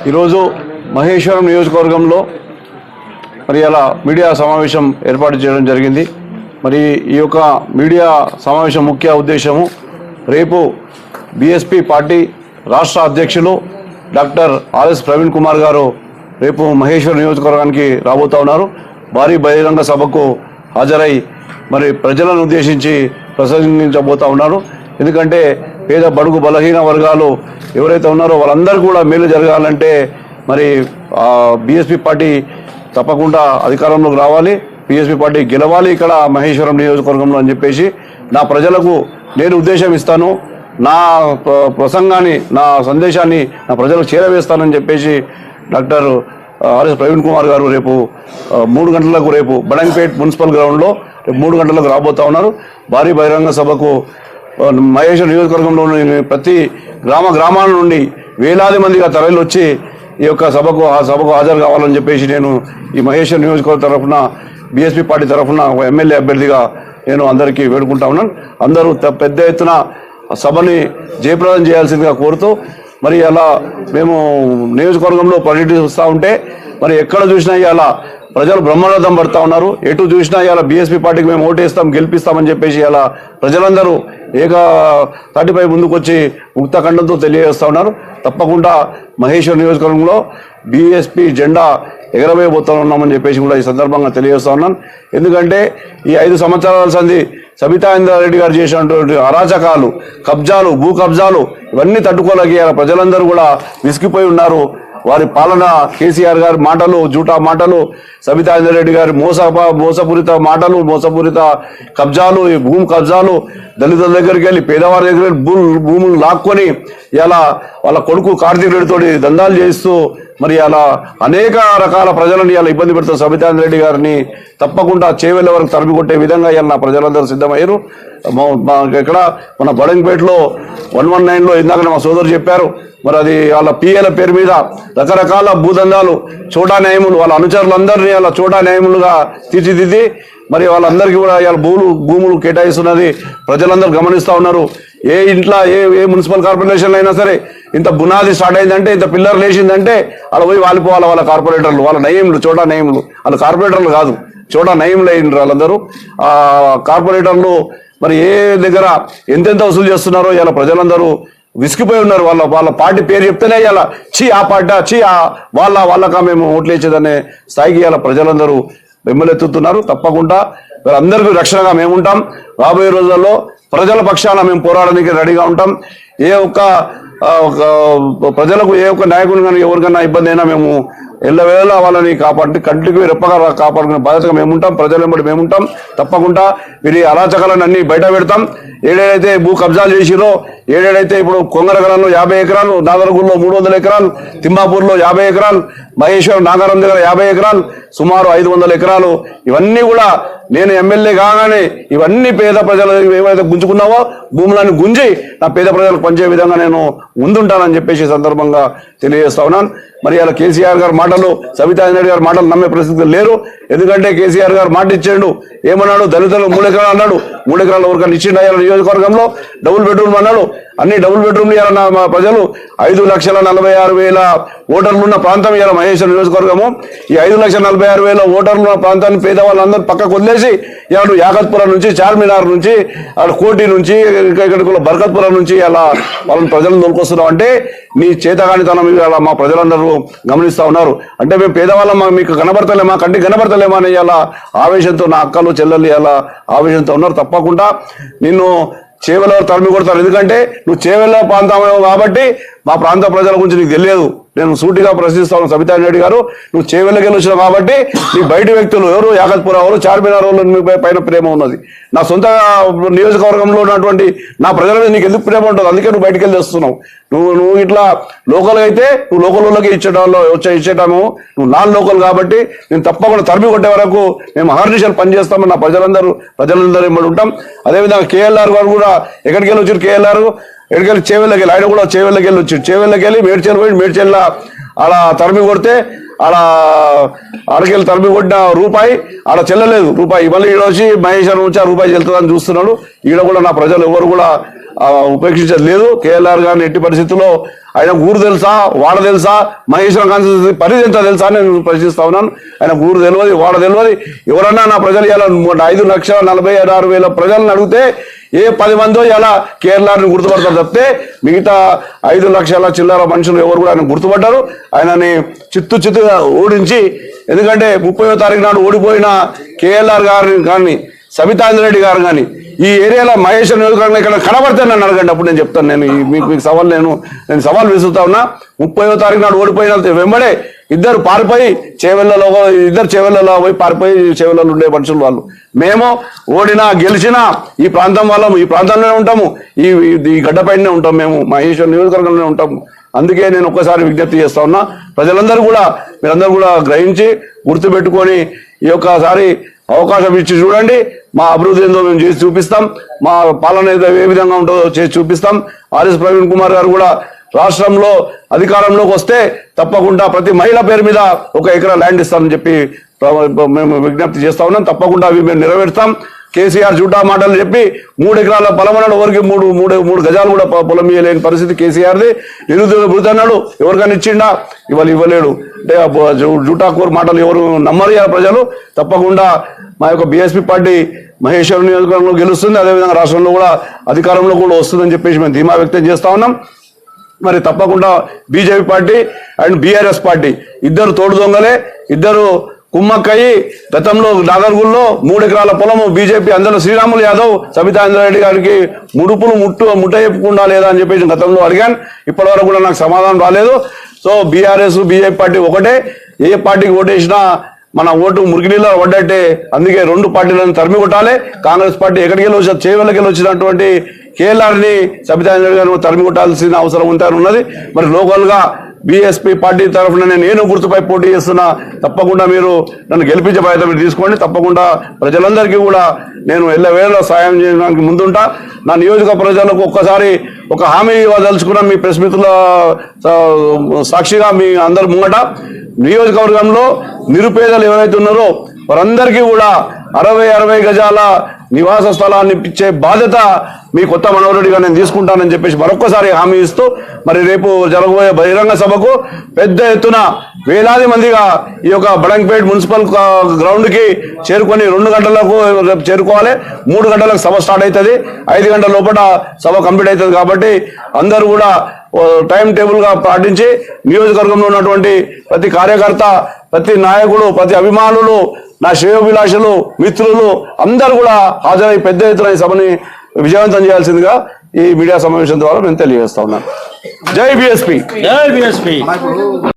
ఈరోజు మహేశ్వరం నియోజకవర్గంలో మరి అలా మీడియా సమావేశం ఏర్పాటు చేయడం జరిగింది. మరి ఈ యొక్క మీడియా సమావేశం ముఖ్య ఉద్దేశము రేపు బీఎస్పీ పార్టీ రాష్ట్ర అధ్యక్షులు డాక్టర్ ఆర్ఎస్ ప్రవీణ్ కుమార్ గారు రేపు మహేశ్వరం నియోజకవర్గానికి రాబోతా ఉన్నారు. భారీ బహిరంగ సభకు హాజరై మరి ప్రజలను ఉద్దేశించి ప్రసంగించబోతా ఉన్నారు. ఎందుకంటే పేద బడుగు బలహీన వర్గాలు ఎవరైతే ఉన్నారో వాళ్ళందరూ కూడా మేలు జరగాలంటే మరి బీఎస్పీ పార్టీ తప్పకుండా అధికారంలోకి రావాలి, బీఎస్పీ పార్టీ గెలవాలి ఇక్కడ మహేశ్వరం నియోజకవర్గంలో అని చెప్పేసి నా ప్రజలకు నేను ఉద్దేశం ఇస్తాను. నా ప్రసంగాన్ని, నా సందేశాన్ని నా ప్రజలకు చేరవేస్తానని చెప్పేసి డాక్టర్ ఆర్ఎస్ ప్రవీణ్ కుమార్ గారు రేపు 3 గంటలకు రేపు బడంగపేట్ మున్సిపల్ గ్రౌండ్లో రేపు 3 గంటలకు రాబోతా ఉన్నారు. భారీ బహిరంగ సభకు మహేశ్వరం నియోజకవర్గంలోని ప్రతి గ్రామాల నుండి వేలాది మందిగా తరలి వచ్చి ఈ యొక్క సభకు హాజరు కావాలని చెప్పేసి నేను ఈ మహేశ్వరం నియోజకవర్గం తరఫున బీఎస్పీ పార్టీ తరఫున ఎమ్మెల్యే అభ్యర్థిగా నేను అందరికీ వేడుకుంటా ఉన్నాను. అందరూ పెద్ద ఎత్తున సభని జయప్రదం చేయాల్సిందిగా కోరుతూ మరి అలా మేము నియోజకవర్గంలో పర్యటిస్తూ ఉంటే మరి ఎక్కడ చూసినా ఇలా ప్రజలు బ్రహ్మరథం పడుతూ ఉన్నారు. ఎటు చూసినా ఇలా బీఎస్పీ పార్టీకి మేము ఓటేస్తాం, గెలిపిస్తామని చెప్పేసి ఇలా ప్రజలందరూ తాటిపై ముందుకు వచ్చి ముక్తఖండంతో తెలియజేస్తూ ఉన్నారు. తప్పకుండా మహేశ్వర నియోజకవర్గంలో బీఎస్పీ జెండా ఎగరవేయబోతా ఉన్నామని చెప్పేసి కూడా ఈ సందర్భంగా తెలియజేస్తా ఉన్నాను. ఎందుకంటే ఈ 5 సంవత్సరాల సంది సబితా ఇంద్రారెడ్డి గారు చేసినటువంటి అరాచకాలు, కబ్జాలు, భూ కబ్జాలు ఇవన్నీ తట్టుకోలేక ప్రజలందరూ కూడా విసిగిపోయి ఉన్నారు. వారి పాలన, కేసీఆర్ గారి మాటలు, జూటా మాటలు, సబితా ఇంద్రారెడ్డి గారి మోసపూరిత మాటలు, మోసపూరిత కబ్జాలు, ఈ భూమి కబ్జాలు, దళితుల దగ్గరికి వెళ్ళి పేదవారి దగ్గర భూములు లాక్కొని ఇలా వాళ్ళ కొడుకు కార్తీక్ రెడ్డితో దందాలు చేస్తూ మరి అలా అనేక రకాల ప్రజలను ఇలా ఇబ్బంది పెడుతున్న సబితా ఇంద్రారెడ్డి గారిని తప్పకుండా చేవెళ్ళ వరకు తరిమి కొట్టే విధంగా ఇలా నా ప్రజలందరూ సిద్ధమయ్యారు. ఇక్కడ మన బడంగపేటలో 119లో ఇందాక మా సోదరు చెప్పారు, మరి అది వాళ్ళ పిఏల పేరు మీద రకరకాల భూదందాలు, చోటా న్యాయములు, వాళ్ళ అనుచరులందరినీ అలా చోటా న్యాయములుగా తీర్చిదిద్ది మరి వాళ్ళందరికీ కూడా ఇవాళ భూములు కేటాయిస్తున్నది ప్రజలందరూ గమనిస్తూ ఉన్నారు. ఏ ఇంట్లో ఏ మున్సిపల్ కార్పొరేషన్లో అయినా సరే ఇంత బునాది స్టార్ట్ అయిందంటే, ఇంత పిల్లర్ లేచిందంటే అలా పోయి వాలిపోవాలి వాళ్ళ కార్పొరేటర్లు, వాళ్ళ నయములు, చోటా నయములు. వాళ్ళ కార్పొరేటర్లు కాదు, చోటా నయములు అయినారు వాళ్ళందరూ. ఆ కార్పొరేటర్లు మరి ఏ దగ్గర ఎంతెంత వసూలు చేస్తున్నారో ఇలా ప్రజలందరూ విసిగిపోయి ఉన్నారు. వాళ్ళ పార్టీ పేరు చెప్తేనే ఇలా ఆ పార్టీ వాళ్ళకా మేము ఓట్లు వేసేదనే స్థాయికి ఇలా ప్రజలందరూ వెంబలెత్తుతున్నారు. తప్పకుండా వీళ్ళందరికీ రక్షణగా మేము ఉంటాం. రాబోయే రోజుల్లో ప్రజల పక్షాన మేము పోరాడడానికి రెడీగా ఉంటాం. ఏ ఒక్క ప్రజలకు ఏ ఒక్క నాయకుని కానీ ఎవరికైనా ఇబ్బంది అయినా మేము ఎల్లవేళ వాళ్ళని కంటికి రెప్పగా కాపాడుకునే బాధ్యతగా మేముంటాం. ప్రజల వెంబడి మేముంటాం. తప్పకుండా వీరి అరాచకాలను అన్ని బయట పెడతాం. ఏడేడైతే భూ కబ్జాలు చేసిరో, ఏడేడైతే ఇప్పుడు కొంగరగలంలో 50 ఎకరాలు, నాగరగూడలో 300 ఎకరాలు, తిమ్మాపూర్లో 50 ఎకరాలు, మహేశ్వరం నాగారం దగ్గర 50 ఎకరాలు, సుమారు 500 ఎకరాలు, ఇవన్నీ కూడా నేను ఎమ్మెల్యే కాగానే ఇవన్నీ పేద ప్రజలు ఏవైతే గుంజుకున్నావో భూములను గుంజి నా పేద ప్రజలకు పంచే విధంగా నేను ముందుంటానని చెప్పేసి సందర్భంగా తెలియజేస్తా ఉన్నాను. మరి అలా కేసీఆర్ గారి మాటలు, సబితా ఇంద్రారెడ్డి గారి మాటలు నమ్మే పరిస్థితులు లేరు. ఎందుకంటే కేసీఆర్ గారు మాట ఇచ్చాడు, ఏమన్నాడు, దళితులు 3 ఎకరాలు అన్నాడు. 3 ఎకరాల వరకు ఇచ్చిండు. అయ్యాల నియోజకవర్గంలో డబుల్ బెడ్రూమ్ అన్నాడు. అన్ని డబుల్ బెడ్రూమ్లు ఇవ్వాలన్న మా ప్రజలు 5,46,000 ఓటర్లు ఉన్న ప్రాంతం ఇవాళ మహేశ్వరం నియోజకవర్గము. ఈ 5,46,000 ఓటర్లు ఉన్న ప్రాంతాన్ని పేదవాళ్ళందరూ పక్కకు వదిలేసి ఇవాళ యాకత్పురం నుంచి, చార్మినార్ నుంచి, కోటి నుంచి, ఇక్కడ బర్కత్పురం నుంచి అలా వాళ్ళని ప్రజలను తోలుకొస్తున్నాం. అంటే నీ చేతగానితనం ఇలా మా ప్రజలందరూ గమనిస్తా ఉన్నారు. అంటే మేము పేదవాళ్ళం, మీకు కనబడతలేమా, కంటికి కనబడతలేమా అని ఇలా ఆవేశంతో నా అక్కలు చెల్లెళ్ళు ఇలా ఆవేశంతో ఉన్నారు. తప్పకుండా నిన్ను చేవెళ్ళ తరిమి కొడతారు. ఎందుకంటే నువ్వు చేవెళ్ళ ప్రాంతం కాబట్టి మా ప్రాంత ప్రజల గురించి నీకు తెలియదు. నేను సూటిగా ప్రశ్నిస్తాను సబితా రెడ్డి గారు, నువ్వు చేవెళ్ళకి వచ్చినావు కాబట్టి నీ బయట వ్యక్తులు ఎవరు, యాకత్పుర వాళ్ళు, చార్మినార్ వాళ్ళు మీ పైన ప్రేమ ఉన్నది. నా సొంత నియోజకవర్గంలో ఉన్నటువంటి నా ప్రజల మీద నీకు ఎందుకు ప్రేమ ఉంటుంది? అందుకే నువ్వు బయటకు వెళ్ళి వస్తున్నావు. నువ్వు ఇట్లా లోకల్గా అయితే నువ్వు లోకల్లోకి ఇచ్చేటాము, నువ్వు నాన్ లోకల్ కాబట్టి నేను తప్పకుండా తరిమి కొట్టే వరకు మేము అహర్నిశలు పనిచేస్తామని నా ప్రజలందరూ ఇమ్మడి ఉంటాం. అదేవిధంగా కేఎల్ఆర్ గారు కూడా ఎక్కడికి వెళ్ళి వచ్చారు, కేఎల్ఆర్ ఎక్కడికెళ్ళి చేవెళ్ళకి వెళ్ళి, ఆయన కూడా చేవెళ్ళకి వెళ్ళి వచ్చాడు. చేవెళ్ళకి వెళ్ళి మేడ్చెల్ పోయి మేడ్చెల్ల అలా తరిమి కొడితే ఆడకెళ్ళి తరిమి కొట్టిన రూపాయి ఆడ చెల్లలేదు రూపాయి. మళ్ళీ ఈడ వచ్చి మహేశ్వరం నుంచి ఆ రూపాయి చెల్తుందని చూస్తున్నాడు. ఈడ కూడా నా ప్రజలు ఎవరు కూడా ఉపేక్షించదు లేదు. కేఎల్ఆర్ గారిని ఎట్టి పరిస్థితుల్లో ఆయన ఊరు తెలుసా వాడ తెలుసా మహేశ్వరం కాన్స్టిట్యూన్సీ పరిధి ఎంత తెలుసా నేను ప్రశ్నిస్తా ఉన్నాను. ఆయన ఊరు తెలియదు వాడ తెలియదు. ఎవరన్నా నా ప్రజలు ఇలా 5,46,000 ప్రజలను అడిగితే ఏ 10 మందో ఇలా కేరళని గుర్తుపడతారు తప్పితే మిగతా 5 లక్షల చిల్లర మనుషులు ఎవరు కూడా ఆయన గుర్తుపడ్డారు. ఆయనని చిత్తుగా ఓడించి, ఎందుకంటే 30వ తారీఖు నాడు ఓడిపోయిన కేఎల్ఆర్ గారిని కానీ సబితాంద్రెడ్డి గారు కానీ ఈ ఏరియాలో మహేశ్వర నియోజకవర్గంలో ఇక్కడ కనబడితే నన్ను అడగండి, అప్పుడు నేను చెప్తాను. నేను మీకు సవాల్ నేను సవాల్ విసురుతా ఉన్నా. 30వ తారీఖు నాడు ఓడిపోయిన వెంబడే ఇద్దరు పారిపోయి చేవెళ్లలో పోయి పారిపోయి చేవెళ్లలో ఉండే మనుషులు వాళ్ళు. మేము ఓడినా గెలిచినా ఈ ప్రాంతం వాళ్ళము, ఈ ప్రాంతంలోనే ఉంటాము, ఈ గడ్డపైనే ఉంటాం, మేము మహేశ్వర నియోజకవర్గంలోనే ఉంటాము. అందుకే నేను ఒక్కసారి విజ్ఞప్తి చేస్తా ఉన్నా, ప్రజలందరూ కూడా మీరందరూ కూడా గ్రహించి గుర్తుపెట్టుకొని ఈ ఒక్కసారి అవకాశం ఇచ్చి చూడండి. మా అభివృద్ధి ఏందో మేము చేసి చూపిస్తాం, మా పాలన ఏ విధంగా ఉంటుందో చేసి చూపిస్తాం. ఆర్ఎస్ ప్రవీణ్ కుమార్ గారు కూడా రాష్ట్రంలో అధికారంలోకి వస్తే తప్పకుండా ప్రతి మహిళ పేరు మీద 1 ఎకరా ల్యాండ్ ఇస్తామని చెప్పి మేము విజ్ఞప్తి చేస్తా ఉన్నాం. తప్పకుండా అవి మేము నెరవేరుస్తాం. కేసీఆర్ జూటా మాటలు చెప్పి 3 ఎకరాల పొలం అన్నాడు, ఎవరికి 3 గజాలు కూడా పొలం ఇవ్వలేని పరిస్థితి కేసీఆర్ది. నిరుద్యోగ భృతి అన్నాడు, ఎవరికైనా ఇచ్చిండా? ఇవ్వలేడు. అంటే జూటాకూర్ మాటలు ఎవరు నమ్మరు ప్రజలు. తప్పకుండా మా యొక్క బీఎస్పీ పార్టీ మహేశ్వరం నియోజకవర్గంలో గెలుస్తుంది, అదేవిధంగా రాష్ట్రంలో కూడా అధికారంలో కూడా వస్తుందని చెప్పేసి మేము ధీమా వ్యక్తం చేస్తా ఉన్నాం. మరి తప్పకుండా BJP party and BRS party ఇద్దరు తోడు దొంగలే, ఇద్దరు కుమ్మక్కయ్యి గతంలో నాగర్గుల్లో 3 ఎకరాల పొలము బీజేపీ అందులో శ్రీరాములు యాదవ్ సబితాంద్రెడ్డి గారికి ముట్ట చెప్పుకుండా లేదా అని చెప్పేసి గతంలో అడిగాను. ఇప్పటి వరకు కూడా నాకు సమాధానం రాలేదు. సో బీఆర్ఎస్ బీజేపీ పార్టీ ఒకటే, ఏ పార్టీకి ఓటేసినా మన ఓటు మురికినీళ్ళ పడ్డట్టే. అందుకే 2 పార్టీలను తరిమి కొట్టాలి. కాంగ్రెస్ పార్టీ ఎక్కడికి వెళ్ళి చేవెళ్ళకి వచ్చినటువంటి కేఎల్ఆర్ని సబితాంద్రెడ్డి గారు తరిమి కొట్టాల్సిన అవసరం ఉన్నది. మరి లోకల్ గా బీఎస్పీ పార్టీ తరఫున నేను గుర్తుపై పోటీ చేస్తున్నా. తప్పకుండా మీరు నన్ను గెలిపించే బాధ్యత మీరు తీసుకోండి. తప్పకుండా ప్రజలందరికీ కూడా నేను ఎల్లవేళ సాయం చేయడానికి ముందుంటా. నా నియోజక ప్రజలకు ఒక్కసారి ఒక హామీ ఇవ్వదలుచుకున్నా మీ ప్రెస్ మిత్రుల సాక్షిగా మీ అందరి ముంగట. నియోజకవర్గంలో నిరుపేదలు ఎవరైతే ఉన్నారో వారందరికీ కూడా 60 గజాల నివాస స్థలాన్ని ఇచ్చే బాధ్యత మీ కొత్త మనోహరెడ్డిగా నేను తీసుకుంటానని చెప్పేసి మరొక్కసారి హామీ ఇస్తూ, మరి రేపు జరగబోయే బహిరంగ సభకు పెద్ద ఎత్తున వేలాది మందిగా ఈ యొక్క బడంగపేట్ మున్సిపల్ గ్రౌండ్ కి చేరుకొని 2 గంటలకు రేపు చేరుకోవాలి. 3 గంటలకు సభ స్టార్ట్ అవుతుంది. 5 గంటల లోపల సభ కంప్లీట్ అవుతుంది. కాబట్టి అందరూ కూడా టైం టేబుల్ గా పాటించి నియోజకవర్గంలో ఉన్నటువంటి ప్రతి కార్యకర్త, ప్రతి నాయకుడు, ప్రతి అభిమానులు, నా శ్రేయోభిలాషులు, మిత్రులు అందరూ కూడా హాజరై పెద్ద ఎత్తున ఈ సభని విజయవంతం చేయాల్సిందిగా ఈ మీడియా సమావేశం ద్వారా నేను తెలియజేస్తా ఉన్నాను. జై బీఎస్పీ.